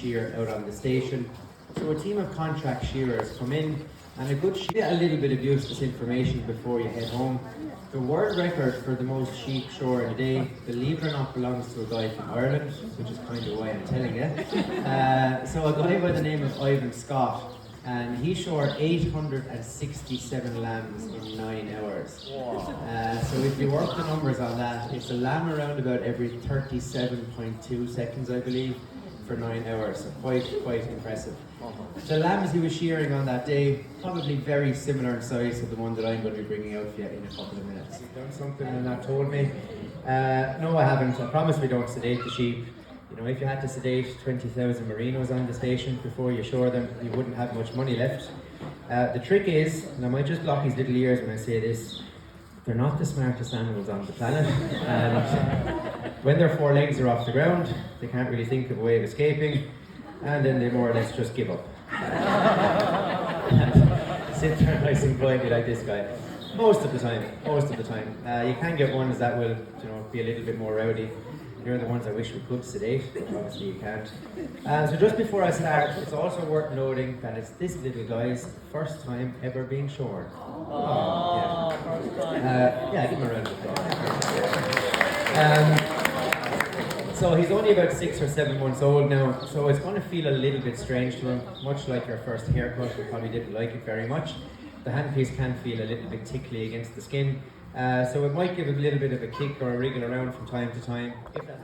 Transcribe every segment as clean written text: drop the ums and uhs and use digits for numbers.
shear out on the station. So a team of contract shearers come in, and a good a little bit of useless information before you head home. The world record for the most sheep shore in a day, believe it or not, belongs to a guy from Ireland, which is kind of why I'm telling you. So a guy by the name of Ivan Scott, and he shored 867 lambs in 9 hours. So if you work the numbers on that, it's a lamb around about every 37.2 seconds, I believe, for 9 hours. So quite impressive. The lambs he was shearing on that day, probably very similar in size to the one that I'm going to be bringing out for you in a couple of minutes. You've done something and not told me? No, I haven't. I promise we don't sedate the sheep. You know, if you had to sedate 20,000 merinos on the station before you shore them, you wouldn't have much money left. The trick is, and I might just block his little ears when I say this, they're not the smartest animals on the planet. And when their 4 legs are off the ground, they can't really think of a way of escaping, and then they more or less just give up. Sit there nice and quietly like this guy. Most of the time. You can get ones that will, be a little bit more rowdy. They're the ones I wish we could sedate, but obviously you can't. So just before I start, it's also worth noting that it's this little guy's first time ever being shorn. Give him a round of applause. So he's only about 6 or 7 months old now, so it's going to feel a little bit strange to him, much like your first haircut. We probably didn't like it very much. The handpiece can feel a little bit tickly against the skin. So it might give it a little bit of a kick or a wriggle around from time to time. If that's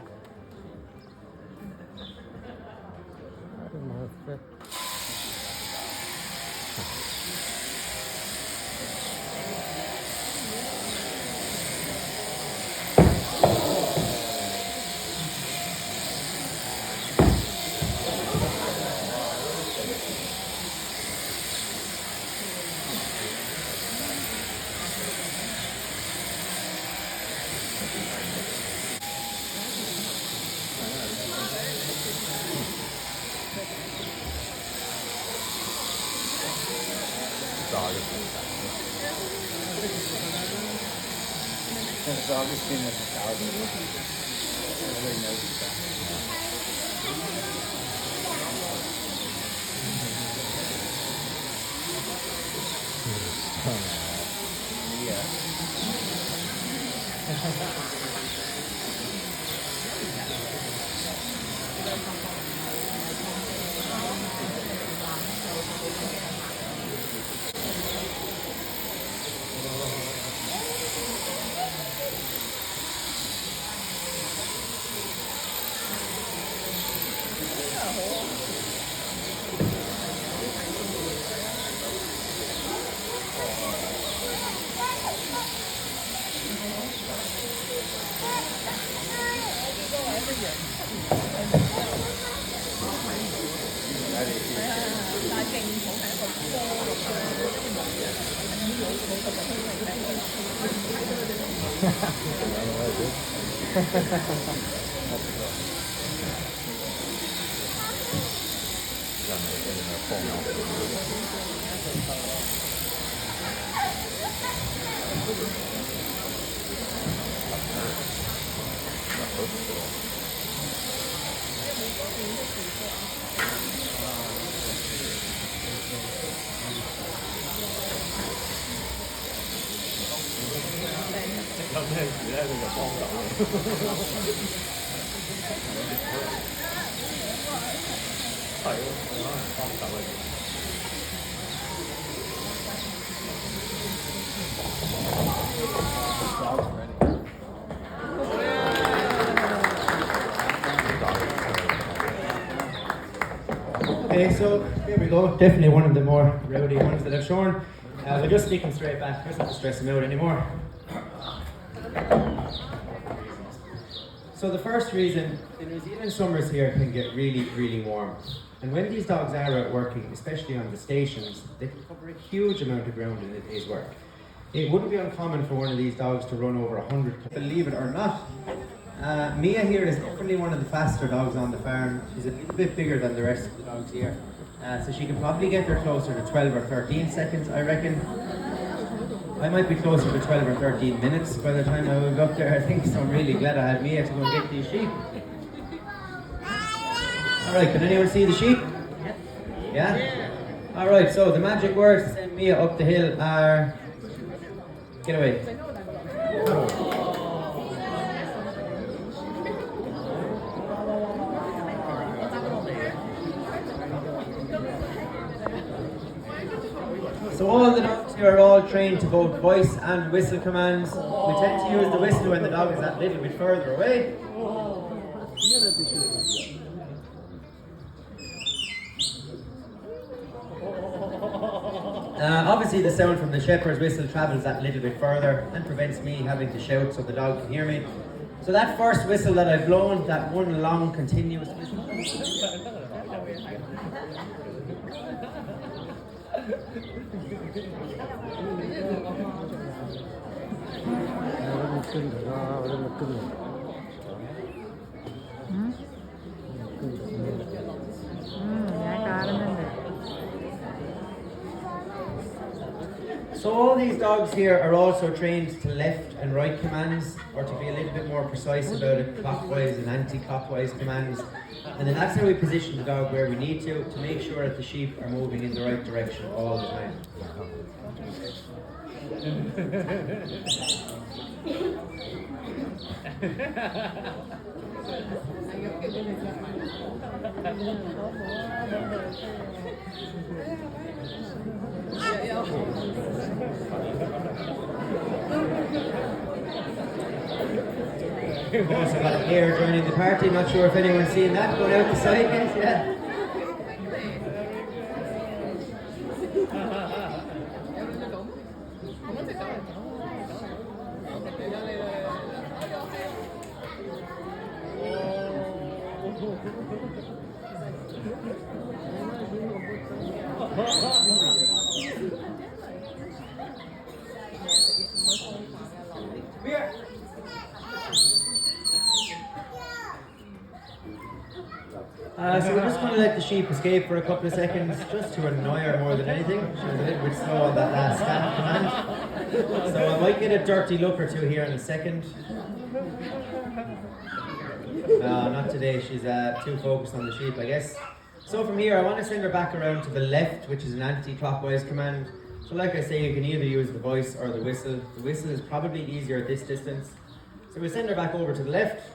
Augustine is 1,000. Everybody knows that. Okay, so there we go. Definitely one of the more rowdy ones that I've shorn. We'll just stick him straight back. Doesn't have to stress him out anymore. So the first reason, the New Zealand summers here can get really warm. And when these dogs are out working, especially on the stations, they can cover a huge amount of ground in a day's work. It wouldn't be uncommon for one of these dogs to run over 100, believe it or not. Mia here is definitely one of the faster dogs on the farm. She's a little bit bigger than the rest of the dogs here. So she can probably get there closer to 12 or 13 seconds, I reckon. I might be closer to 12 or 13 minutes by the time I will go up there, I think, so I'm really glad I had Mia to go and get these sheep. Alright, can anyone see the sheep? Yeah? Alright, so the magic words to send Mia up the hill are... Get away. So all the dogs here are all trained to both voice and whistle commands. We tend to use the whistle when the dog is that little bit further away. Obviously the sound from the shepherd's whistle travels that little bit further and prevents me having to shout so the dog can hear me. So that first whistle that I've blown, that one long continuous whistle. So all these dogs here are also trained to left and right commands, or to be a little bit more precise about it, clockwise and anti-clockwise commands. And then that's how we position the dog where we need to make sure that the sheep are moving in the right direction all the time. We've also got a pair joining the party. Not sure if anyone's seen that going out the side gate. Yeah. So we're just going to let the sheep escape for a couple of seconds, just to annoy her more than anything. She was a little bit slow on that last stand command. So I might get a dirty look or two here in a second. No, not today. She's too focused on the sheep, I guess. So from here, I want to send her back around to the left, which is an anti-clockwise command. So like I say, you can either use the voice or the whistle. The whistle is probably easier at this distance. So we send her back over to the left.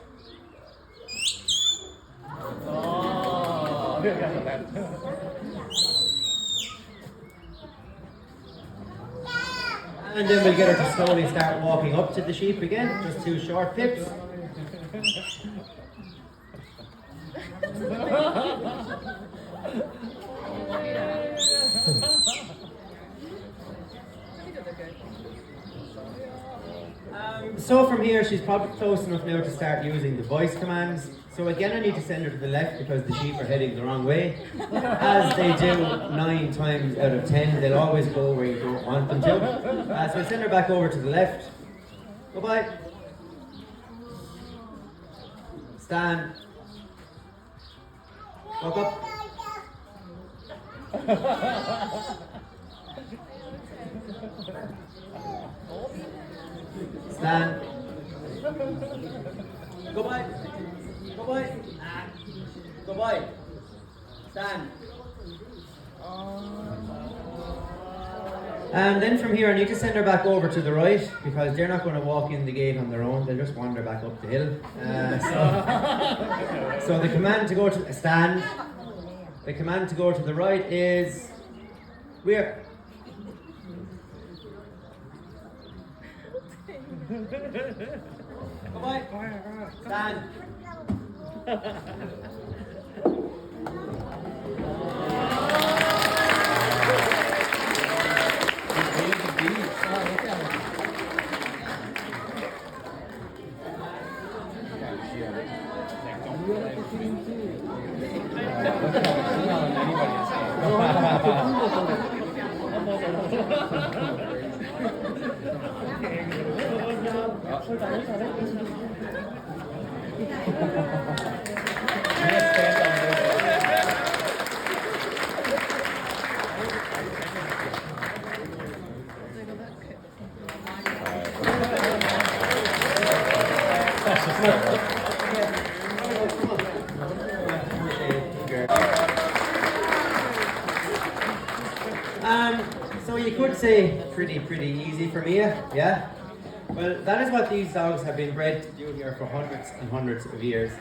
And then we'll get her to slowly start walking up to the sheep again, just 2 short pips. So from here, she's probably close enough now to start using the voice commands. So again, I need to send her to the left because the sheep are heading the wrong way. As they do 9 times out of 10, they'll always go where you don't want them to. So I send her back over to the left. Goodbye. Stand. Walk up. Stand. Goodbye. Goodbye. Goodbye. Stand. And then from here I need to send her back over to the right because they're not going to walk in the gate on their own, they'll just wander back up the hill. So the command to go to stand, the command to go to the right is where? Goodbye. Stand. So you could say pretty easy for me, yeah? Well, that is what these dogs have been bred to do here for hundreds and hundreds of years.